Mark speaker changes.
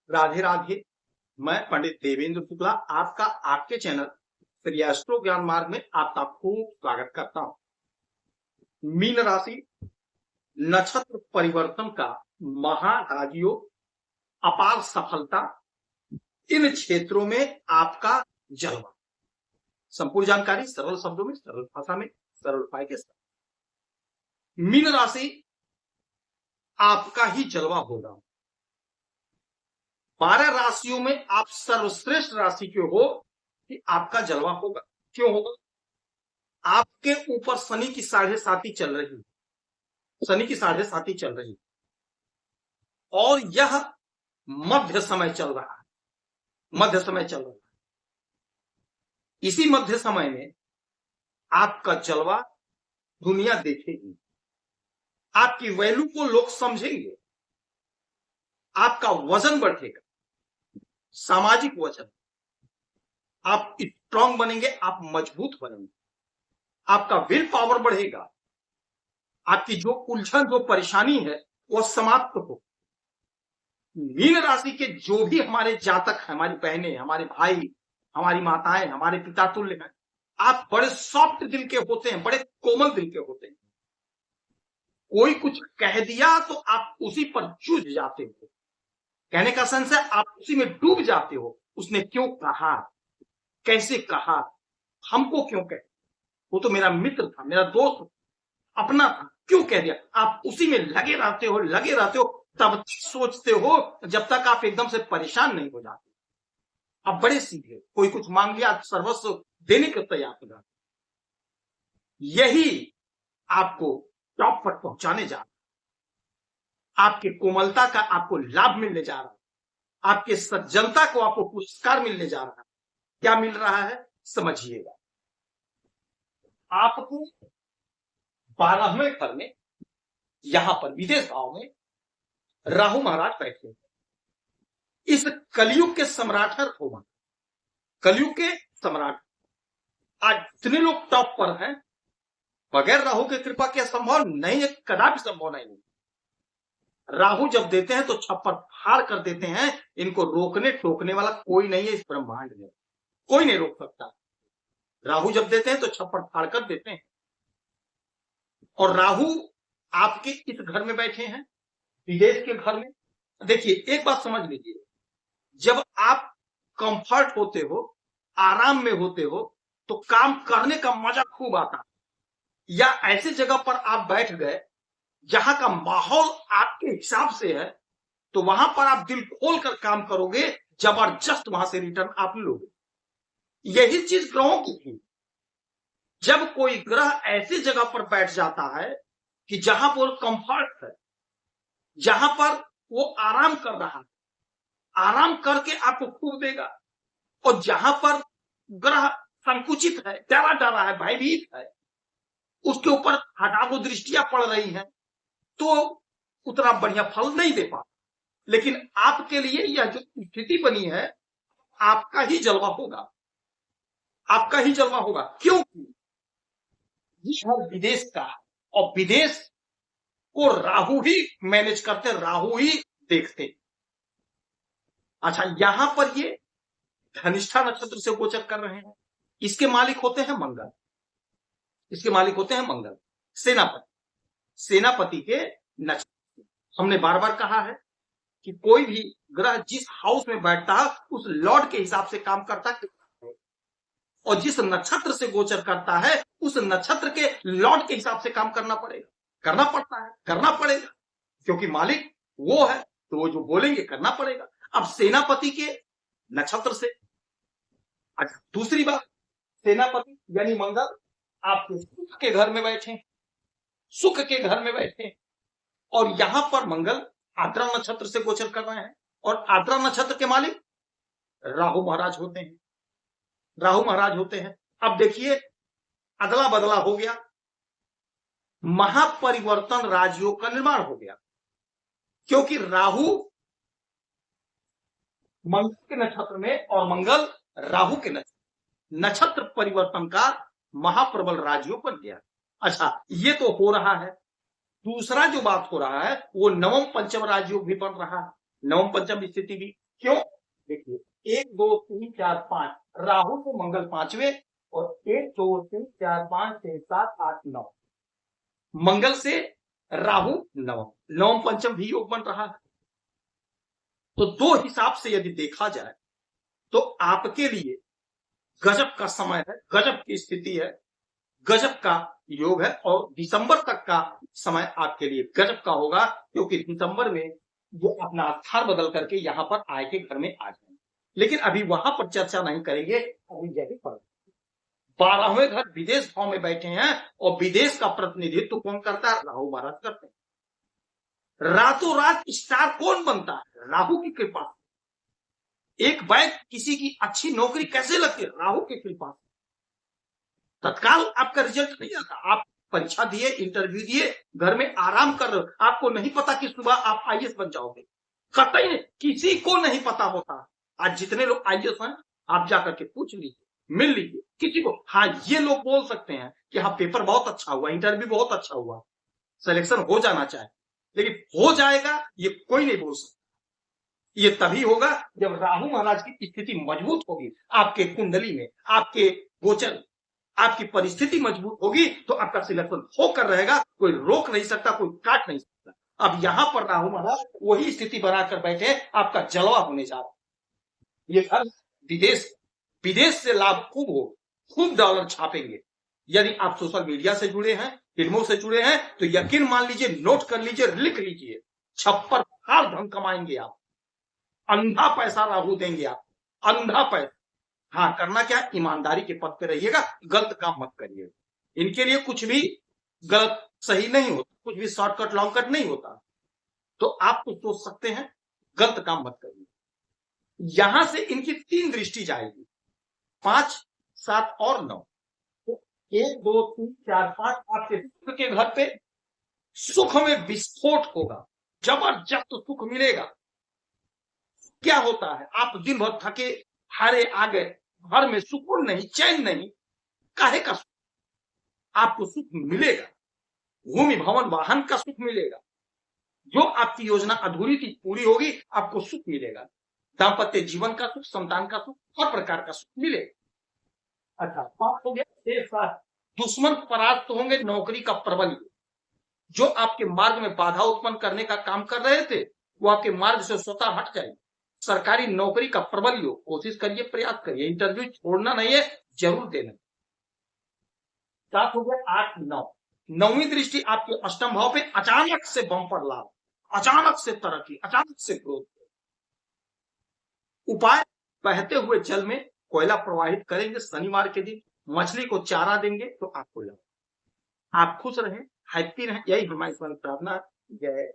Speaker 1: राधे राधे। मैं पंडित देवेंद्र शुक्ला आपका आपके चैनल श्री एस्ट्रो ज्ञान मार्ग में आपका खूब स्वागत करता हूं। मीन राशि नक्षत्र परिवर्तन का महाराजयोग, अपार सफलता, इन क्षेत्रों में आपका जलवा। संपूर्ण जानकारी सरल शब्दों में, सरल भाषा में, सरल उपाय के साथ। मीन राशि आपका ही जलवा होगा। 12 राशियों में आप सर्वश्रेष्ठ राशि क्यों हो कि आपका जलवा होगा। क्यों होगा? आपके ऊपर शनि की 7.5 चल रही है, शनि की 7.5 चल रही है और यह मध्य समय चल रहा है, मध्य समय चल रहा है। इसी मध्य समय में आपका जलवा दुनिया देखेगी, आपकी वैल्यू को लोग समझेंगे, आपका वजन बढ़ेगा, सामाजिक वजन, आप स्ट्रांग बनेंगे, आप मजबूत बनेंगे, आपका विल पावर बढ़ेगा, आपकी जो उलझन, जो परेशानी है वह समाप्त हो। मीन राशि के जो भी हमारे जातक हैं, हमारी बहनें, हमारे भाई, हमारी माताएं, हमारे पिता तुल्य हैं, आप बड़े सॉफ्ट दिल के होते हैं, बड़े कोमल दिल के होते हैं। कोई कुछ कह दिया तो आप उसी पर जूझ जाते हो। कहने का सेंस है आप उसी में डूब जाते हो। उसने क्यों कहा, कैसे कहा, हमको क्यों कहे, वो तो मेरा मित्र था, मेरा दोस्त, अपना था, क्यों कह दिया। आप उसी में लगे रहते हो, लगे रहते हो, तब तक सोचते हो जब तक आप एकदम से परेशान नहीं हो जाते। अब बड़े सीधे, कोई कुछ मांग लिया, सर्वस्व देने के तैयार हो जाते। यही आपको टॉप पर पहुंचाने जा रहा है। आपकी कोमलता का आपको लाभ मिलने जा रहा है, आपके सज्जनता को आपको पुरस्कार मिलने जा रहा है। क्या मिल रहा है समझिएगा। आपको 12वें घर में, यहां पर विदेश भाव में राहु महाराज बैठे। इस कलयुग के सम्राट है राहु, कलयुग के सम्राट। आज इतने लोग टॉप पर हैं, बगैर राहु की कृपा के संभव नहीं है, कदापि संभव नहीं। राहु जब देते हैं तो छप्पर फाड़ कर देते हैं। इनको रोकने टोकने वाला कोई नहीं है इस ब्रह्मांड में, कोई नहीं रोक सकता। राहु जब देते हैं तो छप्पर फाड़ कर देते हैं। और राहु आपके इस घर में बैठे हैं, विदेश के घर में। देखिए एक बात समझ लीजिए, जब आप कंफर्ट होते हो, आराम में होते हो, तो काम करने का मजा खूब आता है। या ऐसे जगह पर आप बैठ गए जहां का माहौल आपके हिसाब से है, तो वहां पर आप दिल खोल कर काम करोगे, जबरदस्त वहां से रिटर्न आप लोगे। यही चीज ग्रहों की थी। जब कोई ग्रह ऐसी जगह पर बैठ जाता है कि जहां पर कंफर्ट है, जहां पर वो आराम कर रहा है, आराम करके आपको खूब देगा। और जहां पर ग्रह संकुचित है, डरा डरा है, भयभीत है, उसके ऊपर हटावो दृष्टियां पड़ रही हैं, तो उतना बढ़िया फल नहीं दे पाता। लेकिन आपके लिए यह जो स्थिति बनी है, आपका ही जलवा होगा, आपका ही जलवा होगा। क्योंकि यह विदेश का है और विदेश को राहु ही मैनेज करते, राहु ही देखते। अच्छा, यहां पर ये धनिष्ठा नक्षत्र से गोचर कर रहे हैं। इसके मालिक होते हैं मंगल, इसके मालिक होते हैं मंगल, सेनापति, सेनापति के नक्षत्र। हमने बार बार कहा है कि कोई भी ग्रह जिस हाउस में बैठता है उस लॉर्ड के हिसाब से काम करता है, और जिस नक्षत्र से गोचर करता है उस नक्षत्र के लॉर्ड के हिसाब से काम करना पड़ेगा, करना पड़ता है, करना पड़ेगा, क्योंकि मालिक वो है, तो वो जो बोलेंगे करना पड़ेगा। अब सेनापति के नक्षत्र से, अच्छा दूसरी बात, सेनापति यानी मंगल आपके सुख के घर में बैठे, सुख के घर में बैठे, और यहां पर मंगल आद्रा नक्षत्र से गोचर कर रहे हैं। और आद्रा नक्षत्र के मालिक राहु महाराज होते हैं, राहु महाराज होते हैं। अब देखिए अदला बदला हो गया, महापरिवर्तन राजयोग का निर्माण हो गया, क्योंकि राहु मंगल के नक्षत्र में और मंगल राहु के नक्षत्र परिवर्तन का महाप्रबल राजयोग बन गया। अच्छा, ये तो हो रहा है। दूसरा जो बात हो रहा है वो नवम पंचम राजयोग भी बन रहा है, नवम पंचम स्थिति भी। क्यों? देखिए 1 2 3 4 5 राहु से मंगल पांचवें और 1 2 3 4 5 6 7 8 9 मंगल से राहु नवम, नवम पंचम भी योग बन रहा है। तो दो हिसाब से यदि देखा जाए तो आपके लिए गजब का समय है, गजब की स्थिति है, गजब का योग है और दिसंबर तक का समय आपके लिए गजब का होगा, क्योंकि दिसंबर में वो अपना स्थान बदल करके यहां पर आय के घर में आ जाएंगे। लेकिन अभी वहां पर चर्चा नहीं करेंगे, अभी यही पर 12वें घर विदेश भाव में बैठे हैं और विदेश का प्रतिनिधित्व कौन करता है? राहु महाराज करते हैं। रातों रात स्टार कौन बनता है? राहु की कृपा। एक बैग किसी की अच्छी नौकरी कैसे लगती है? राहु की कृपा। तत्काल आपका रिजल्ट नहीं आता, आप परीक्षा दिए, इंटरव्यू दिए, घर में आराम कर रहे हो, आपको नहीं पता कि सुबह आप आईएएस बन जाओगे। कतई नहीं, किसी को नहीं पता होता। आज जितने लोग आईएएस हैं आप जाकर के पूछ लीजिए, मिल लीजिए किसी को। हाँ, ये लोग बोल सकते हैं कि हाँ पेपर बहुत अच्छा हुआ, इंटरव्यू बहुत अच्छा हुआ, सिलेक्शन हो जाना चाहिए, लेकिन हो जाएगा ये कोई नहीं बोल सकता। ये तभी होगा जब राहु महाराज की स्थिति मजबूत होगी आपके कुंडली में, आपके गोचर, आपकी परिस्थिति मजबूत होगी तो आपका सिलेक्शन होकर रहेगा, कोई रोक नहीं सकता, कोई काट नहीं सकता। अब यहां पर राहु महाराज वही स्थिति बनाकर बैठे, आपका जलवा होने जा रहा है। ये घर विदेश, विदेश से लाभ खूब हो, खूब डॉलर छापेंगे। यदि आप सोशल मीडिया से जुड़े हैं, फिल्मों से जुड़े हैं, तो यकीन मान लीजिए, नोट कर लीजिए, लिख लीजिए, छप्पर फाड़ धन कमाएंगे आप। अंधा पैसा राहु देंगे आप, अंधा पैसा। हाँ, करना क्या? ईमानदारी के पद पे रहिएगा, गलत काम मत करिएगा। इनके लिए कुछ भी गलत सही नहीं होता, कुछ भी शॉर्टकट लॉन्ग कट नहीं होता। तो आप तो सोच सकते हैं, गलत काम मत करिए। यहां से इनकी 3 दृष्टि जाएगी, 5 7 और 9। तो 1 2 3 4 5 आपके सुख के घर पे सुख में विस्फोट होगा, जबरदस्त सुख मिलेगा। क्या होता है, आप दिन भर थके हारे आ गए, घर में सुकून नहीं, चैन नहीं, काहे का सुख? आपको सुख मिलेगा, भूमि भवन वाहन का सुख मिलेगा, जो आपकी योजना अधूरी थी पूरी होगी, आपको सुख मिलेगा। दाम्पत्य जीवन का सुख, संतान का सुख, हर प्रकार का सुख मिलेगा। अच्छा, 5 हो गया। 6 7 दुश्मन परास्त होंगे, नौकरी का प्रबल, जो आपके मार्ग में बाधा उत्पन्न करने का काम कर रहे थे वो आपके मार्ग से स्वतः हट जाएंगे। सरकारी नौकरी का प्रबल योग, कोशिश करिए, प्रयास करिए, इंटरव्यू छोड़ना नहीं है, जरूर देना। 7 हो गया। 8 9, 9वीं दृष्टि आपके अष्टम भाव पे, अचानक से बम्पर लाभ, अचानक से तरक्की, अचानक से ग्रोथ। उपाय, बहते हुए जल में कोयला प्रवाहित करेंगे, शनिवार के दिन मछली को चारा देंगे तो आपको लाभ। आप खुश रहें, हैप्पी रहें, यही हमारी प्रार्थना। जय